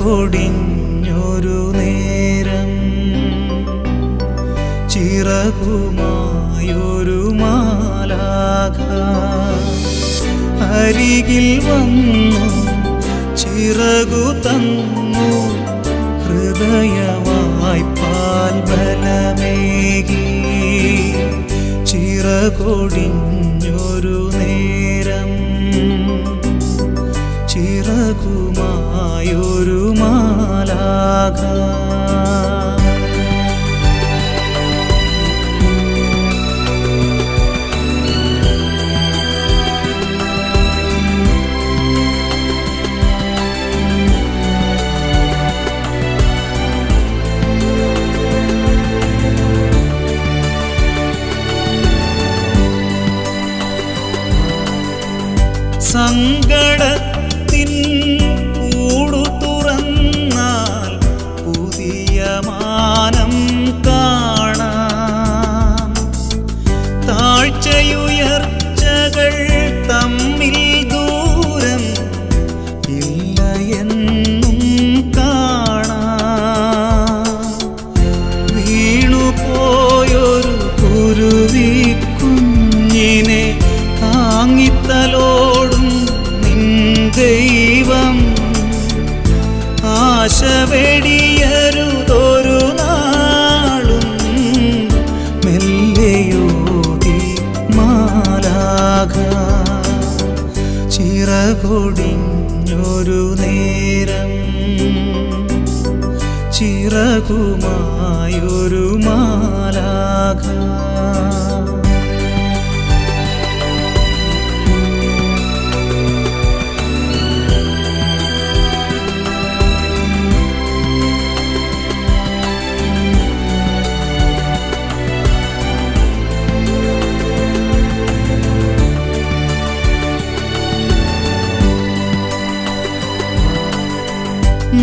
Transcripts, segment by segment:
ചിറകൊടിഞ്ഞൊരു നേരം ചിറകുമായൊരു മാലാഖ അരികിൽ വന്നു ചിറകു തന്നു ഹൃദയവായ്പാൽ ബലമേകി ചിറകൊടിഞ്ഞൊരു നേരം ചിറകുമായൊരു മാലാഖ സങ്കടത്തിൻ കൂടു തുറന്നാൽ പുതിയ മാനം കാണാം താഴ്ചയുയർച്ചകൾ തമ്മിൽ ദൂരം ഇല്ല എന്നും കാണാം വീണുപോയൊരു കുരുവി കുഞ്ഞിനെ താങ്ങിത്തലോടും ദൈവം ആശ വെടിയരുതൊരു നാളും മെല്ലെയോതി മാലാഖ ചിറകൊടിഞ്ഞൊരു നേരം ചിറകുമായൊരു മാലാഖ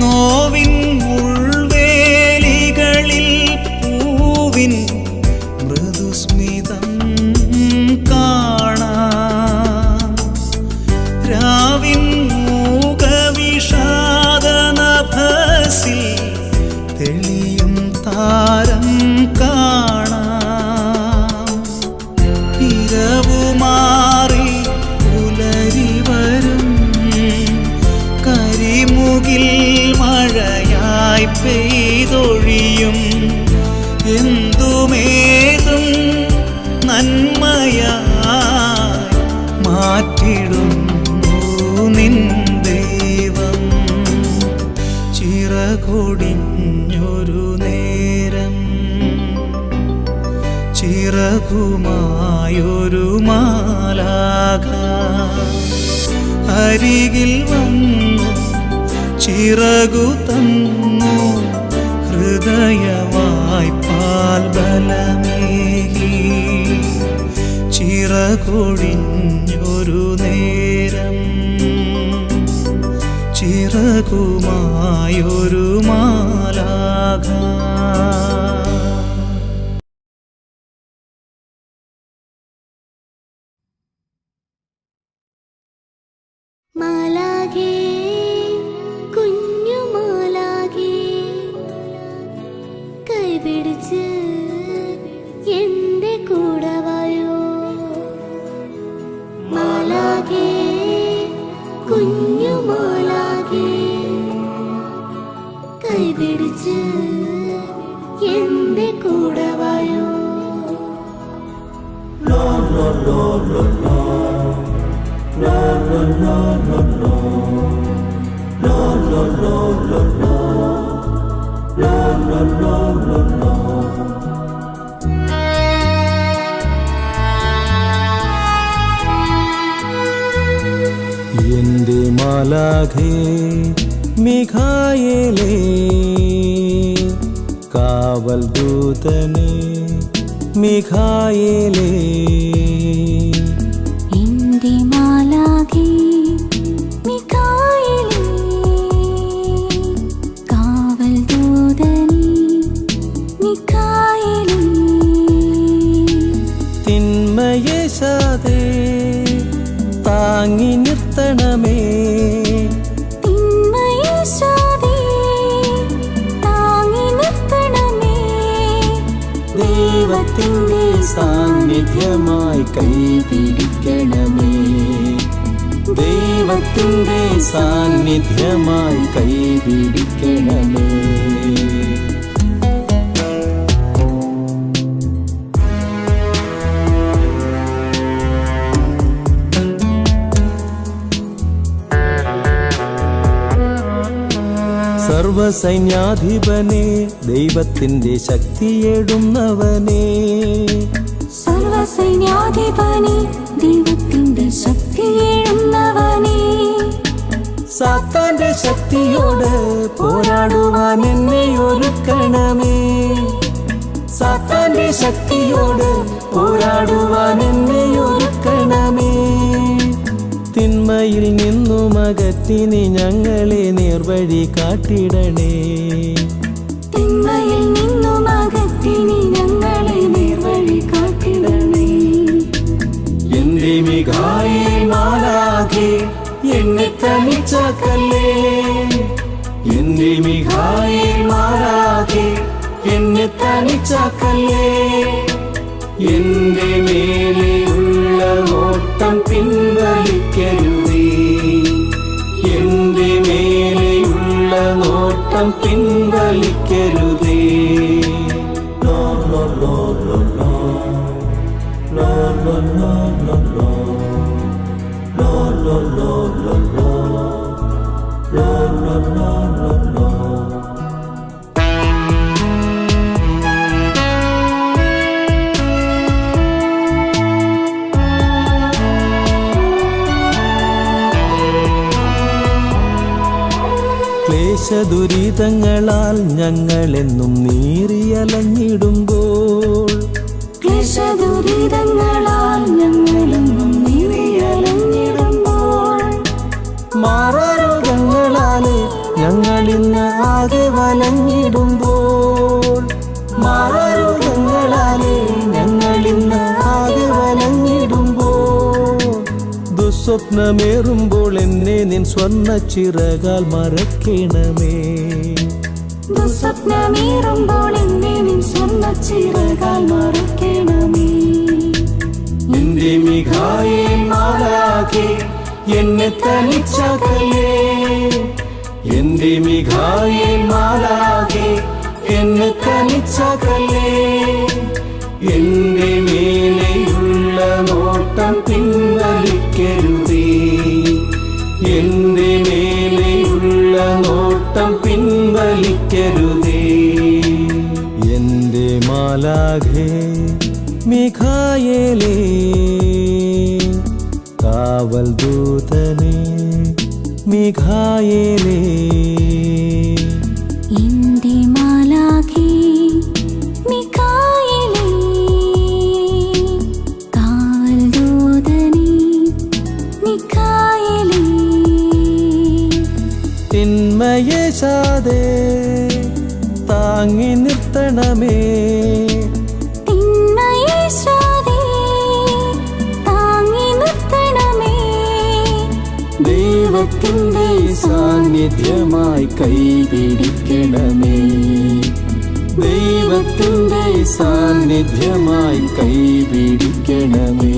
നോവിൻ മുൾവേലികളിൽ പൂവിൻ മൃദുസ്മിതം കാണാം രാവിൻ മൂകവിഷാദനഭസിൽ തെളിയും താരം കാണാം ഇരവുമാറി പുലരി വരും കരിമുകിൽ മഴയായി പെയ്തൊഴിയും എന്തുമേതും നന്മയായി മാറ്റിടുന്നു നിൻ ദൈവം ചിറകൊടിഞ്ഞൊരു നേരം ചിറകുമായൊരു മാലാഖ അരികിൽ വന്നു ചിറകു തന്നു ഹൃദയവായ്പാൽ ബലമേകി ചിറകൊടിഞ്ഞൊരു നേരം ചിറകുമായൊരു മാലാഖ പിടിച്ച് എന്റെ കൂടെ വായോ മാലാഖേ കുഞ്ഞു മാലാഖേ കൈ പിടിച്ച് എന്റെ കൂടെ വായോ No no no no no no no no no no no no no no no no no no no no എന്റെ മാലാഖേ മിഖായേലേ കാവൽ ദൂതനേ മിഖായേലേ എന്റെ മാലാഖേ മിഖായേലേ കാവൽ ദൂതനേ മിഖായേലേ തിന്മയേശാതെ താങ്ങി നിർത്തണമേ തിന്മയേശാതെ ദൈവത്തിൻ്റെ സാന്നിധ്യമായി കൈപിടിക്കണമേ. ദൈവത്തിൻ്റെ സാന്നിധ്യമായി കൈപിടിക്കണമേ. സർവസൈന്യാധിപനെ ദൈവത്തിൻ്റെ ശക്തിയേടുന്നവനെ. സർവസൈന്യാധിപനെ ദൈവത്തിൻ്റെ ശക്തിയേഴുന്നവനെ. സാത്താന്റെ ശക്തിയോട് പോരാടുവാൻ എന്നെ ഒരുക്കണമേ. സാത്താന്റെ ശക്തിയോട് പോരാടുവാൻ എന്നെ ഒരുക്കണമേ. തിന്മയിൽ നിന്നും അകറ്റിനി ഞങ്ങളെ നേർവഴി കാട്ടിടണേ. തിന്മയിൽ നിന്നും അകറ്റിനി ഞങ്ങളെ നേർവഴി കാട്ടിടണേ. എന്റെ മിഖായേൽ മാലാഖേ എന്നെ തനിച്ചാക്കല്ലേ. എന്റെ മിഖായേൽ മാലാഖേ എന്നെ തനിച്ചാക്കല്ലേ. എന്റെ മേലെയുള്ള നോട്ടം പിൻവലിക്കരുതേ. എന്റെ മേലെയുള്ള നോട്ടം പിൻവലിക്കരുതേ. ലോ ലോ ലോ ലോ ലോ ലോ ലോ ലോ ലോ ലോ ലോ ലോ ലോ ലോ ലോ ലോ ലോ. ക്ലേശദുരിതങ്ങളാൽ ഞങ്ങളെന്നും നീറിയലഞ്ഞിടുമ്പോൾ. ക്ലേശദുരിതങ്ങളാൽ ഞങ്ങളെന്നും നീറിയലഞ്ഞിടുമ്പോൾ. മാറാരോഗങ്ങളാലെ ഞങ്ങളിന്ന് ആകെ വലഞ്ഞിടുമ്പോൾ. മാറാരോഗങ്ങളാലെ ഞങ്ങളിന്ന് ആകെ വലഞ്ഞിടുമ്പോൾ. ദുസ്വപ്നമേറുമ്പോൾ എന്നെ നിൻ സ്വർണ്ണ ചിറകാൽ മറയ്ക്കണമേ. ദുസ്വപ്നമേറുമ്പോൾ എന്നെ നിൻ സ്വർണ്ണ ചിറകാൽ മറയ്ക്കണമേ. എന്റെ മിഖായേൽ മാലാഖേ എന്നെ തനിച്ചാക്കല്ലേ. എന്റെ മിഖായേൽ മാലാഖേ എന്നെ തനിച്ചാക്കല്ലേ. എന്റെ മേലെയുള്ള നോട്ടം പിൻവലിക്കരുതേ. എന്റെ മേലെയുള്ള നോട്ടം പിൻവലിക്കരുതേ. എന്റെ മാലാഖേ മിഖായേലേ കാവൽ ദൂതനേ മിഖായേലേ. എന്റെ മാലാഖേ മിഖായേലേ കാവൽ ദൂതനേ മിഖായേലേ. തിന്മയേശാതെ താങ്ങി നിർത്തണമേ. തിന്മയേശാതെ താങ്ങി നിർത്തണമേ. ദൈവത്തിൻ്റെ സാന്നിധ്യമായി കൈപിടിക്കണമേ. ദൈവത്തിൻ്റെ സാന്നിധ്യമായി കൈപിടിക്കണമേ.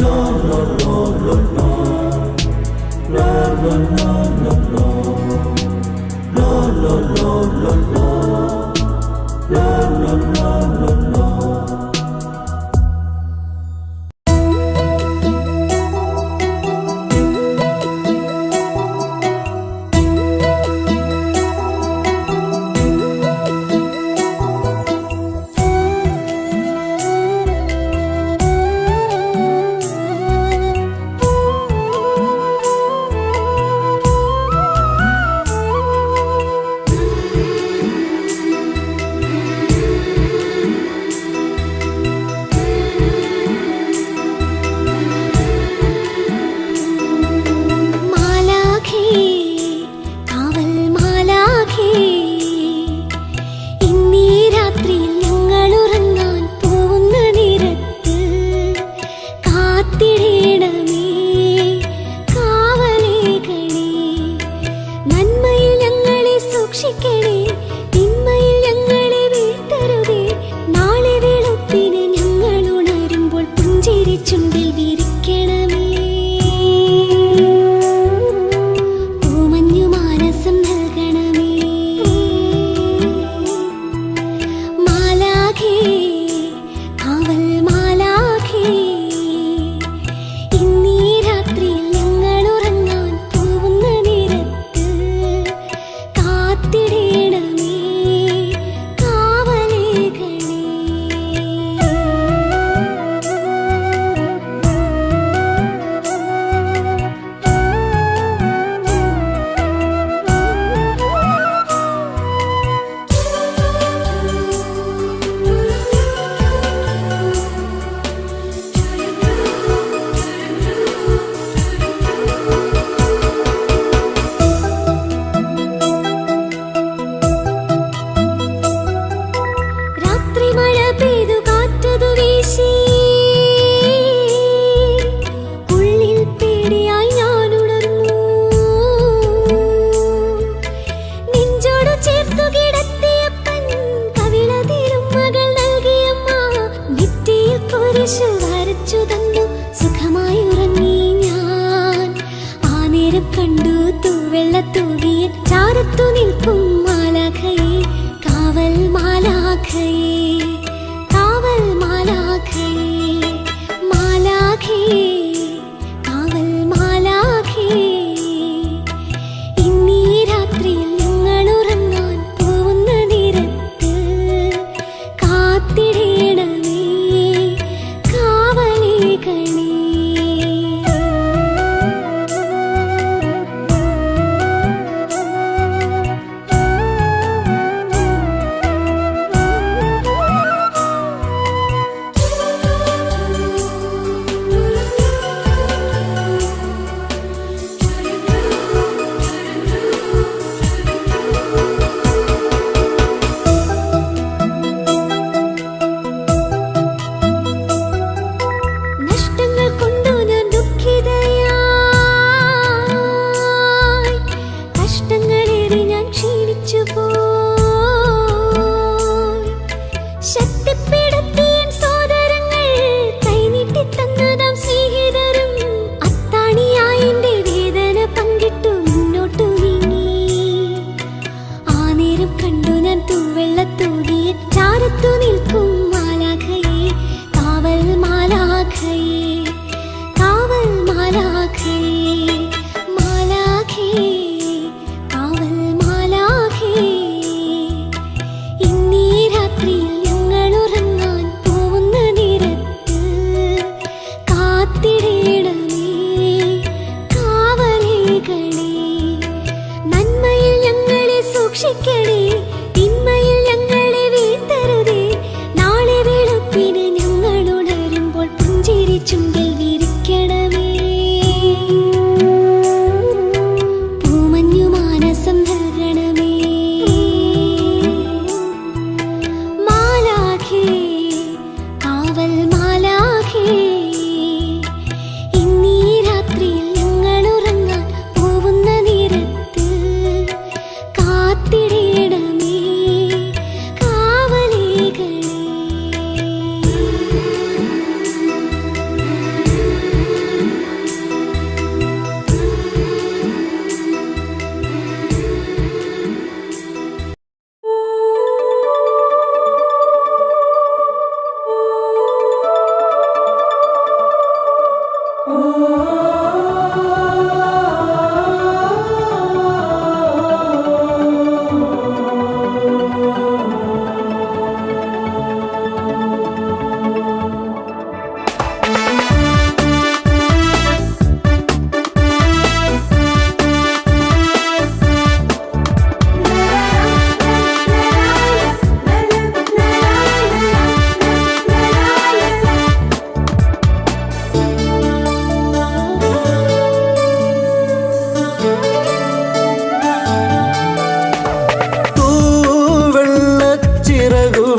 ലോ ലോ ലോ ലോ ലോ ലോ ലോ ലോ ലോ ലോ ലോ ലോ ലോ ലോ ലോ ലോ ലോ.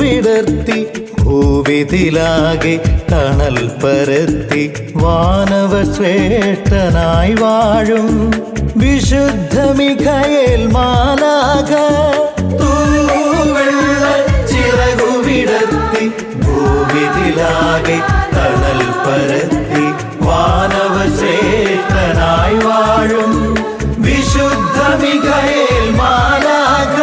വിടർത്തി ഭൂവിതിലാകെ തണൽ പരത്തി വാനവ ശ്രേഷ്ഠനായി വാഴും വിശുദ്ധ മിഖായേൽ മാലാഖ ചിറകു വിടർത്തി ഭൂവിതിലാകെ തണൽ പരത്തി വാനവ ശ്രേഷ്ഠനായി വാഴും വിശുദ്ധ മിഖായേൽ മാലാഖ.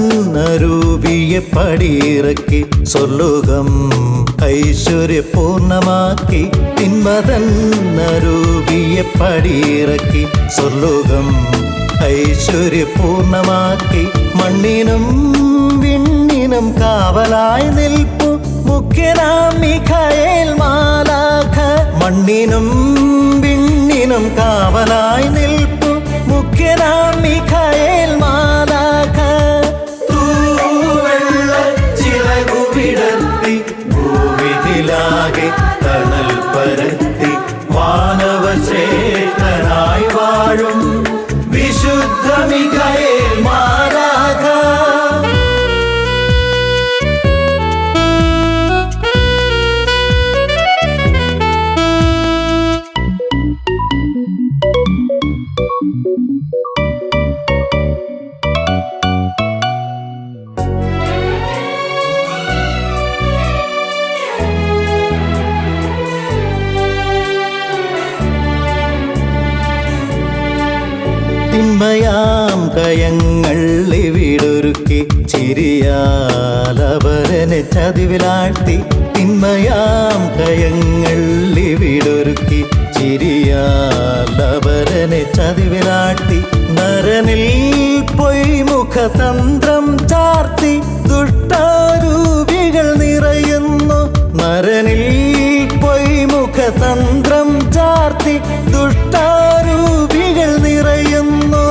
തിന്മതന്നരൂപിയെ പടിയിറക്കി സ്വർലോകം ഐശ്വര്യപൂർണമാക്കി. തിന്മതന്നരൂപിയെ പടിയിറക്കി സ്വർലോകം ഐശ്വര്യപൂർണമാക്കി. മണ്ണിനും വിണ്ണിനും കാവലായി നിൽപ്പു മുഖ്യനാം മിഖായേൽ മാലാഖ. മണ്ണിനും വിണ്ണിനും കാവലായി നിൽപ്പു മുഖ്യനാം മിഖായേൽ മാലാഖ. ചിറകു വിടർത്തി ഭൂവിതിലാകെ തണൽ പരത്തി വാനവ ശ്രേഷ്ഠനായി വാഴും വിശുദ്ധ മിഖായേൽ മാലാഖ. തിന്മയാം കയങ്ങൾ ഇവിടൊരുക്കി ചിരിയാലവരനെ ചതിവിലാഴ്ത്തി. തിന്മയാം കയങ്ങൾ ഇവിടൊരുക്കി ചിരിയാലവരനെ ചതിവിലാഴ്ത്തി. നരനിൽ പൊയ്മുഖതന്ത്രം ചാർത്തി ദുഷ്ടാരൂപികൾ നിറയുന്നു. നരനിൽ പൊയ്മുഖതന്ത്രം ചാർത്തി ദുഷ്ടാരൂപികൾ നിറയുന്നു.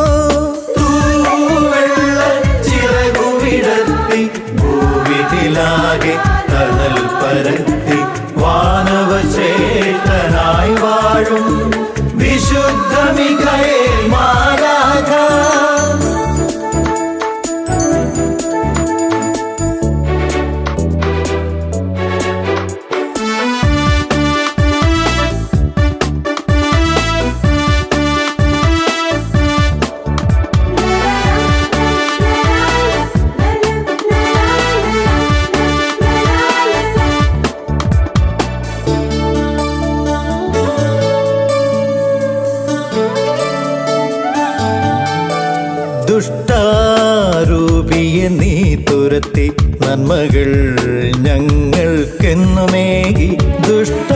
ചിറകുവിടർത്തി ഭൂവിതിലാകെ തണൽ പരത്തി വാനവശ്രേഷ്ഠനായി വാഴും വിശുദ്ധ മിഖായേൽ മാലാഖ. ദുഷ്ടാരൂപിയെ നീ തുരത്തി നന്മകൾ ഞങ്ങൾക്കെന്നുമേകി. ദുഷ്ടാരൂപിയെ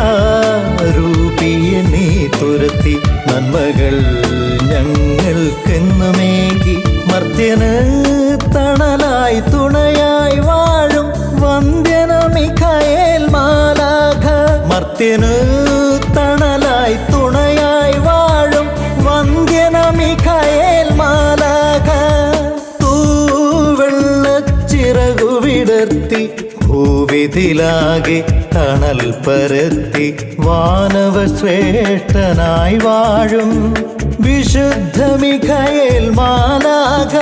നീ തുരത്തി നന്മകൾ ഞങ്ങൾക്കെന്നുമേകി. മർത്യന് തണലായി തുണയായി വാഴും വന്ദ്യന മിഖായേൽ മാലാഖ. മർത്യന് തണലായി തുണയായി വാഴും വന്ദ്യന മിഖായേൽ മാലാഖ. തൂവെള്ളച്ചിറകുവിടർത്തി ഭൂവിതിലാകെ തണൽ പരത്തി വാനവശ്രേഷ്ഠനായി വാഴും വിശുദ്ധ മിഖായേൽ മാലാഖ.